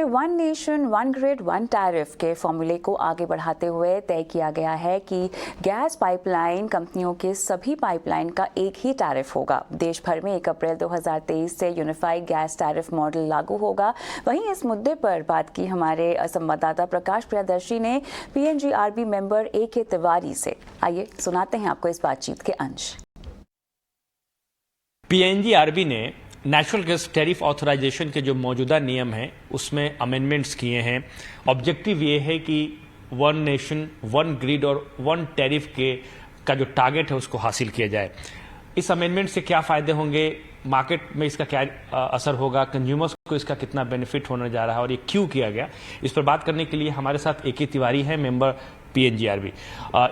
One nation one grid one tariff के फॉर्मूले को आगे बढ़ाते हुए तय किया गया है कि गैस पाइपलाइन कंपनियों के सभी पाइपलाइन का एक ही टैरिफ होगा। देश भर में 1 अप्रैल 2023 से यूनिफाइड गैस टैरिफ मॉडल लागू होगा। वहीं इस मुद्दे पर बात की हमारे संवाददाता प्रकाश प्रियदर्शी ने पीएनजीआरबी मेंबर AK तिवारी से। आइए सुनाते हैं आपको इस बातचीत के अंश। पीएनजीआरबी ने नेशनल गैस टैरिफ ऑथराइजेशन के जो मौजूदा नियम हैं उसमें अमेंडमेंट्स किए हैं। ऑब्जेक्टिव ये है कि वन नेशन वन ग्रिड और वन टैरिफ का जो टारगेट है उसको हासिल किया जाए। इस अमेंडमेंट से क्या फायदे होंगे, मार्केट में इसका क्या असर होगा, कंज्यूमर्स को इसका कितना बेनिफिट होने जा रहा है और ये क्यों किया गया, इस पर बात करने के लिए हमारे साथ AK तिवारी है, मेंबर पीएनजीआरबी।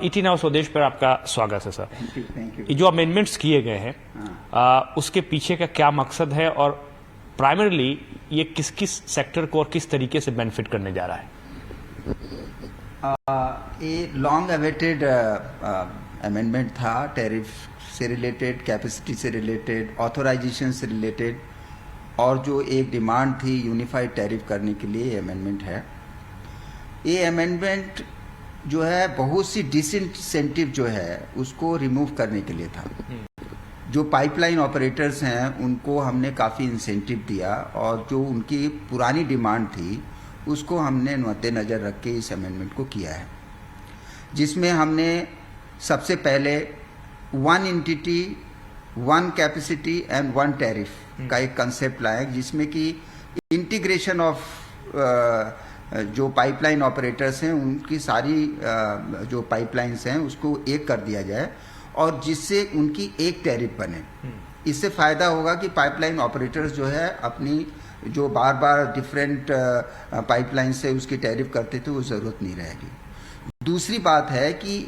ET नाउ स्वदेश पर आपका स्वागत है सर। Thank you. ये जो अमेंडमेंट्स किए गए हैं उसके पीछे का क्या मकसद है और प्राइमरीली ये किस किस सेक्टर को और किस तरीके से बेनिफिट करने जा रहा है? ये लॉन्ग अवेटेड अमेंडमेंट था, टैरिफ से रिलेटेड, कैपेसिटी से रिलेटेड, ऑथराइजेशन से रिलेटेड, और जो एक डिमांड थी यूनिफाइड टैरिफ करने के लिए ये अमेंडमेंट है। ये अमेंडमेंट जो है बहुत सी डिसइंसेंटिव जो है उसको रिमूव करने के लिए था। जो पाइपलाइन ऑपरेटर्स हैं उनको हमने काफ़ी इंसेंटिव दिया और जो उनकी पुरानी डिमांड थी उसको हमने मद्देनज़र रख के इस अमेंडमेंट को किया है, जिसमें हमने सबसे पहले one entity one capacity and one tariff का एक कंसेप्ट लाया, जिसमें कि इंटीग्रेशन ऑफ जो पाइपलाइन ऑपरेटर्स हैं उनकी सारी जो पाइपलाइंस हैं उसको एक कर दिया जाए और जिससे उनकी एक टैरिफ बने। इससे फायदा होगा कि पाइपलाइन ऑपरेटर्स जो है अपनी जो बार बार डिफरेंट पाइपलाइन से उसकी टैरिफ करते थे वो ज़रूरत नहीं रहेगी। दूसरी बात है कि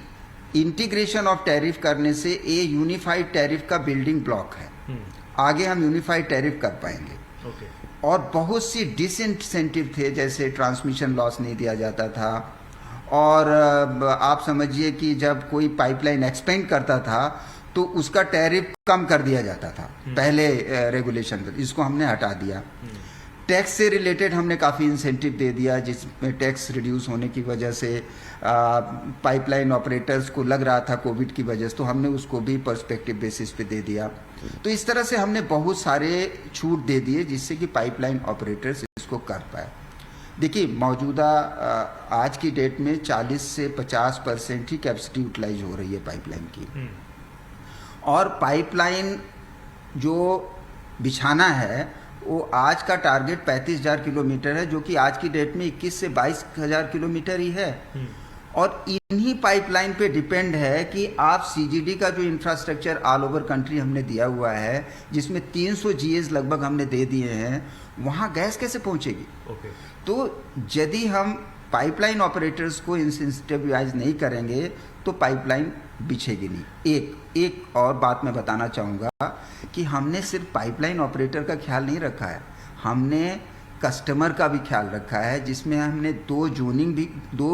इंटीग्रेशन ऑफ टैरिफ करने से ये यूनिफाइड टैरिफ का बिल्डिंग ब्लॉक है। आगे हम यूनिफाइड टैरिफ कर पाएंगे। और बहुत सी डिसइंसेंटिव थे, जैसे ट्रांसमिशन लॉस नहीं दिया जाता था, और आप समझिए कि जब कोई पाइपलाइन एक्सपेंड करता था तो उसका टैरिफ कम कर दिया जाता था पहले रेगुलेशन, इसको हमने हटा दिया। टैक्स से रिलेटेड हमने काफ़ी इंसेंटिव दे दिया, जिसमें टैक्स रिड्यूस होने की वजह से पाइपलाइन ऑपरेटर्स को लग रहा था कोविड की वजह से, तो हमने उसको भी पर्सपेक्टिव बेसिस पे दे दिया। तो इस तरह से हमने बहुत सारे छूट दे दिए जिससे कि पाइपलाइन ऑपरेटर्स इसको कर पाए। देखिए, मौजूदा आज की डेट में 40 से 50% ही कैपेसिटी यूटिलाइज हो रही है पाइपलाइन की, और पाइपलाइन जो बिछाना है वो आज का टारगेट 35,000 किलोमीटर है, जो कि आज की डेट में 21 से 22,000 किलोमीटर ही है। और इन्हीं पाइपलाइन पे डिपेंड है कि आप CGD का जो इंफ्रास्ट्रक्चर ऑल ओवर कंट्री हमने दिया हुआ है, जिसमें 300 GAs लगभग हमने दे दिए हैं, वहाँ गैस कैसे पहुँचेगी? तो यदि हम पाइपलाइन ऑपरेटर्स को इंसेंटिवाइज नहीं करेंगे तो पाइपलाइन बिछेगी नहीं। एक और बात मैं बताना चाहूँगा कि हमने सिर्फ पाइपलाइन ऑपरेटर का ख्याल नहीं रखा है, हमने कस्टमर का भी ख्याल रखा है, जिसमें हमने 2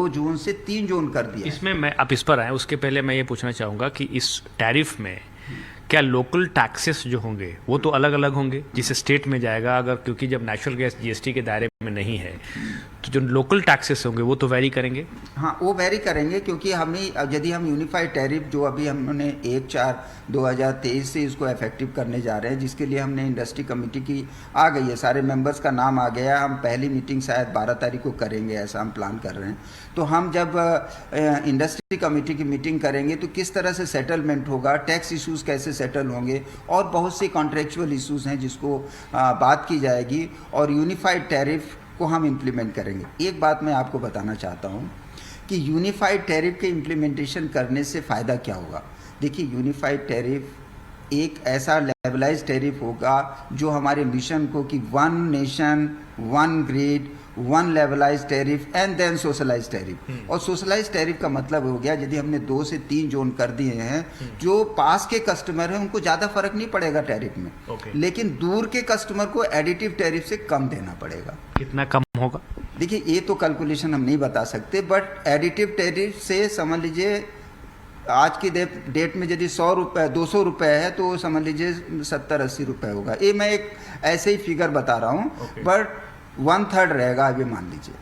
जोन से 3 जोन कर दिया। इसमें मैं आप इस पर आए उसके पहले मैं ये पूछना चाहूँगा कि इस टैरिफ में क्या लोकल टैक्सेस जो होंगे वो तो अलग अलग होंगे जिसे स्टेट में जाएगा, अगर क्योंकि जब नेशनल गैस GST के दायरे में नहीं है तो जो लोकल टैक्सेस होंगे वो तो वेरी करेंगे? हाँ, वो वेरी करेंगे, क्योंकि यदि हम यूनिफाइड टैरिफ जो अभी हमने 1/4/2023 से इसको इफेक्टिव करने जा रहे हैं, जिसके लिए हमने इंडस्ट्री कमेटी की आ गई है, सारे मेंबर्स का नाम आ गया। हम पहली मीटिंग शायद 12 तारीख को करेंगे, ऐसा हम प्लान कर रहे हैं। तो हम जब इंडस्ट्री कमेटी की मीटिंग करेंगे तो किस तरह से सेटलमेंट होगा, टैक्स इशूज़ कैसे सेटल होंगे, और बहुत सी कॉन्ट्रेक्चुअल इशूज़ हैं जिसको बात की जाएगी, और यूनिफाइड टैरिफ को हम इम्प्लीमेंट करेंगे। एक बात मैं आपको बताना चाहता हूँ कि यूनिफाइड टैरिफ के इम्प्लीमेंटेशन करने से फ़ायदा क्या होगा। देखिए, यूनिफाइड टैरिफ एक ऐसा लेवलाइज टैरिफ होगा जो हमारे मिशन को कि one nation one grid one levelise tariff and then socialise tariff. और सोशलाइज टैरिफ का मतलब हो गया, यदि हमने 2 से 3 जोन कर दिए हैं, जो पास के कस्टमर हैं उनको ज़्यादा फर्क नहीं पड़ेगा टैरिफ में, लेकिन दूर के कस्टमर को एडिटिव टैरिफ से कम देना पड़ेगा। कितना कम होगा? देखिए, ये तो कैलकुलेशन हम नहीं बता सकते, बट एडिटिव टैरिफ से समझ लीजिए आज की डेट में यदि 100 रुपये 200 रुपये है तो समझ लीजिए 70-80 रुपये होगा। ये मैं एक ऐसे ही फिगर बता रहा हूँ, बट 1/3 रहेगा, अभी मान लीजिए।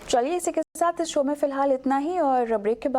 चलिए इसी के साथ इस शो में फिलहाल इतना ही, और ब्रेक के बाद